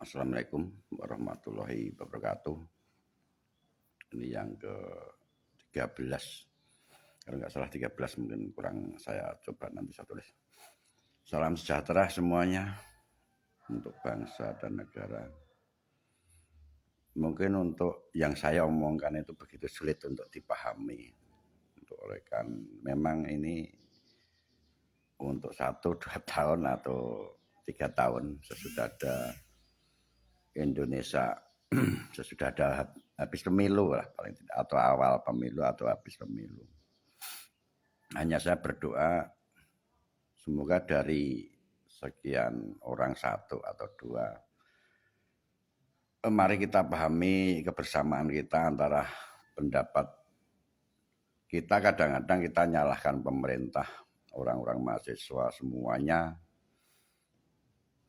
Assalamualaikum warahmatullahi wabarakatuh. Ini yang ke-13. Kalau nggak salah 13, mungkin kurang, saya coba nanti saya tulis. Salam sejahtera semuanya untuk bangsa dan negara. Mungkin untuk yang saya omongkan itu begitu sulit untuk dipahami. Untuk rekan, memang ini untuk 1-2 tahun atau 3 tahun sesudah ada Indonesia, sesudah ada habis pemilu lah paling tidak, atau awal pemilu atau habis pemilu. Hanya saya berdoa semoga dari sekian orang, 1 atau 2, mari kita pahami kebersamaan kita antara pendapat kita. Kadang-kadang kita nyalahkan pemerintah, orang-orang mahasiswa semuanya.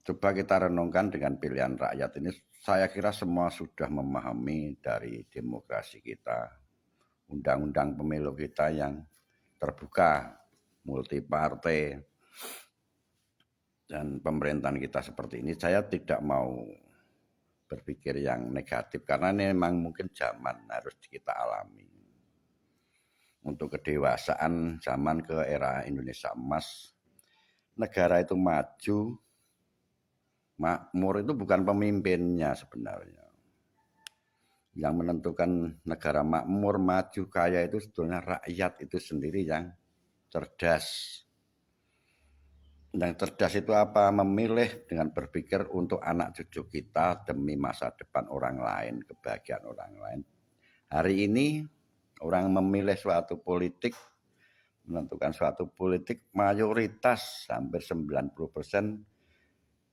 Coba kita renungkan dengan pilihan rakyat ini. Saya kira semua sudah memahami dari demokrasi kita, undang-undang pemilu kita yang terbuka, multi partai, dan pemerintahan kita seperti ini. Saya tidak mau berpikir yang negatif karena ini memang mungkin zaman harus kita alami. Untuk kedewasaan zaman ke era Indonesia emas, negara itu maju, makmur itu bukan pemimpinnya sebenarnya. Yang menentukan negara makmur, maju, kaya itu sebetulnya rakyat itu sendiri yang cerdas. Yang cerdas itu apa? Memilih dengan berpikir untuk anak cucu kita demi masa depan orang lain, kebahagiaan orang lain. Hari ini orang memilih suatu politik, menentukan suatu politik, mayoritas hampir 90%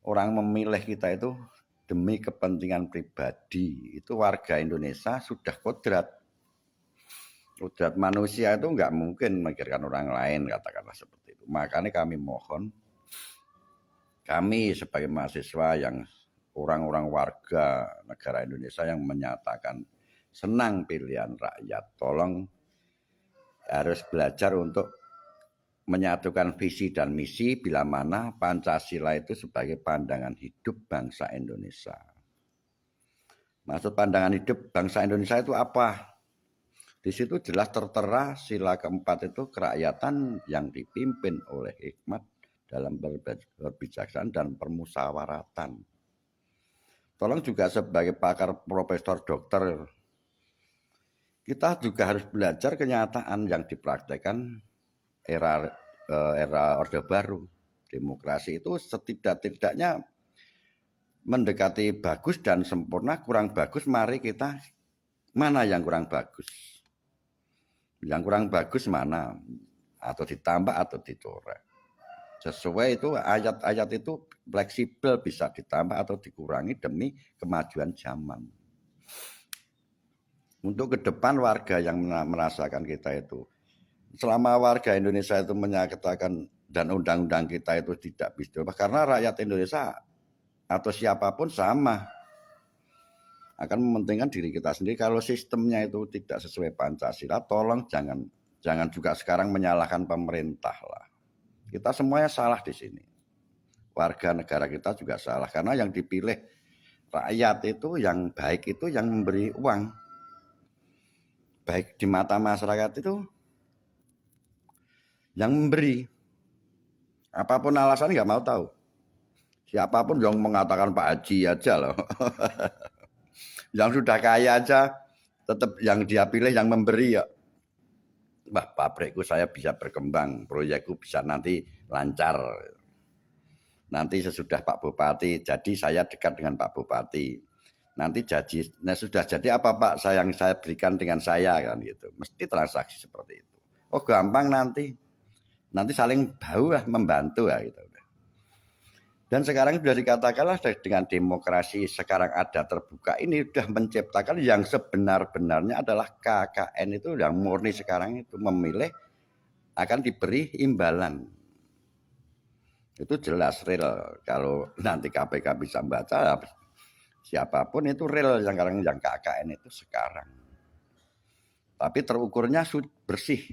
orang memilih kita itu demi kepentingan pribadi. Itu warga Indonesia sudah kodrat. Kodrat manusia itu nggak mungkin memikirkan orang lain, katakanlah seperti itu. Makanya kami mohon, kami sebagai mahasiswa yang orang-orang warga negara Indonesia yang menyatakan senang pilihan rakyat, tolong harus belajar untuk menyatukan visi dan misi bila mana Pancasila itu sebagai pandangan hidup bangsa Indonesia. Maksud pandangan hidup bangsa Indonesia itu apa? Di situ jelas tertera sila keempat itu kerakyatan yang dipimpin oleh hikmat dalam berbijaksanaan dan permusyawaratan. Tolong juga sebagai pakar, profesor, dokter, kita juga harus belajar kenyataan yang dipraktekkan era Orde Baru. Demokrasi itu setidak-tidaknya mendekati bagus dan sempurna. Kurang bagus, mari kita mana yang kurang bagus. Yang kurang bagus mana? Atau ditambah atau dicoret. Sesuai itu ayat-ayat itu fleksibel, bisa ditambah atau dikurangi demi kemajuan zaman. Untuk ke depan warga yang merasakan kita itu, selama warga Indonesia itu menyatakan dan undang-undang kita itu tidak bisa, karena rakyat Indonesia atau siapapun sama akan mementingkan diri kita sendiri. Kalau sistemnya itu tidak sesuai Pancasila, tolong jangan juga sekarang menyalahkan pemerintah lah. Kita semuanya salah di sini. Warga negara kita juga salah karena yang dipilih rakyat itu yang baik itu yang memberi uang. Baik di mata masyarakat itu yang memberi. Apapun alasan nggak mau tahu. Siapapun yang mengatakan Pak Haji aja loh. Yang sudah kaya aja tetap yang dia pilih yang memberi ya. Wah, pabrikku saya bisa berkembang, proyekku bisa nanti lancar. Nanti sesudah Pak Bupati, jadi saya dekat dengan Pak Bupati. Nanti jadi, nah sudah jadi apa Pak yang saya berikan dengan saya kan gitu. Mesti transaksi seperti itu. Oh gampang nanti saling bau lah, membantu lah gitu. Dan sekarang sudah dikatakanlah dengan demokrasi sekarang ada terbuka ini sudah menciptakan yang sebenar-benarnya adalah KKN itu yang murni sekarang itu memilih akan diberi imbalan. Itu jelas real. Kalau nanti KPK bisa baca siapapun itu real yang sekarang yang KKN itu sekarang. Tapi terukurnya bersih.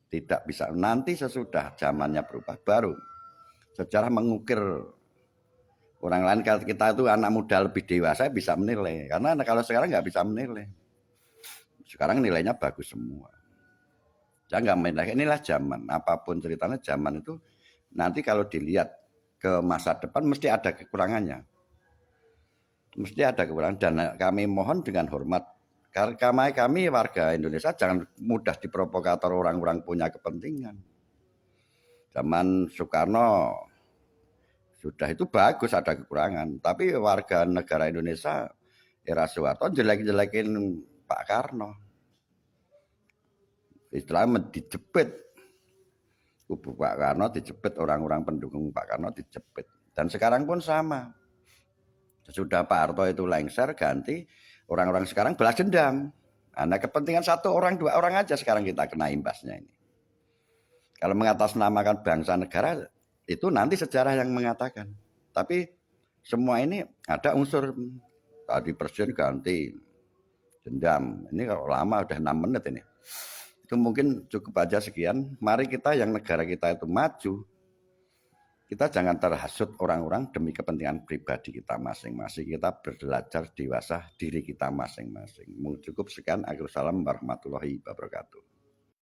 Tidak bisa. Nanti sesudah zamannya berubah baru secara mengukir Orang lain kalau kita itu anak muda lebih dewasa bisa menilai. Karena kalau sekarang nggak bisa menilai. Sekarang nilainya bagus semua. Saya nggak menilai, inilah zaman. Apapun ceritanya zaman itu nanti kalau dilihat ke masa depan mesti ada kekurangannya. Mesti ada kekurangan. Dan kami mohon dengan hormat, karena kami warga Indonesia jangan mudah diprovokator orang-orang punya kepentingan. Zaman Soekarno sudah itu bagus, ada kekurangan. Tapi warga negara Indonesia era Soeharto jelek-jelekin Pak Karno. Istilahnya dijepit. Kubu Pak Karno dijepit, orang-orang pendukung Pak Karno dijepit. Dan sekarang pun sama. Sudah Pak Harto itu lengser, ganti, orang-orang sekarang balas dendam. Karena kepentingan satu orang, dua orang aja sekarang kita kena imbasnya ini. Kalau mengatasnamakan bangsa negara, itu nanti sejarah yang mengatakan. Tapi semua ini ada unsur tadi presiden ganti dendam. Ini kalau lama udah 6 menit ini. Itu mungkin cukup aja sekian. Mari kita yang negara kita itu maju. Kita jangan terhasut orang-orang demi kepentingan pribadi kita masing-masing. Kita belajar dewasa diri kita masing-masing. Cukup sekian. Assalamualaikum warahmatullahi wabarakatuh.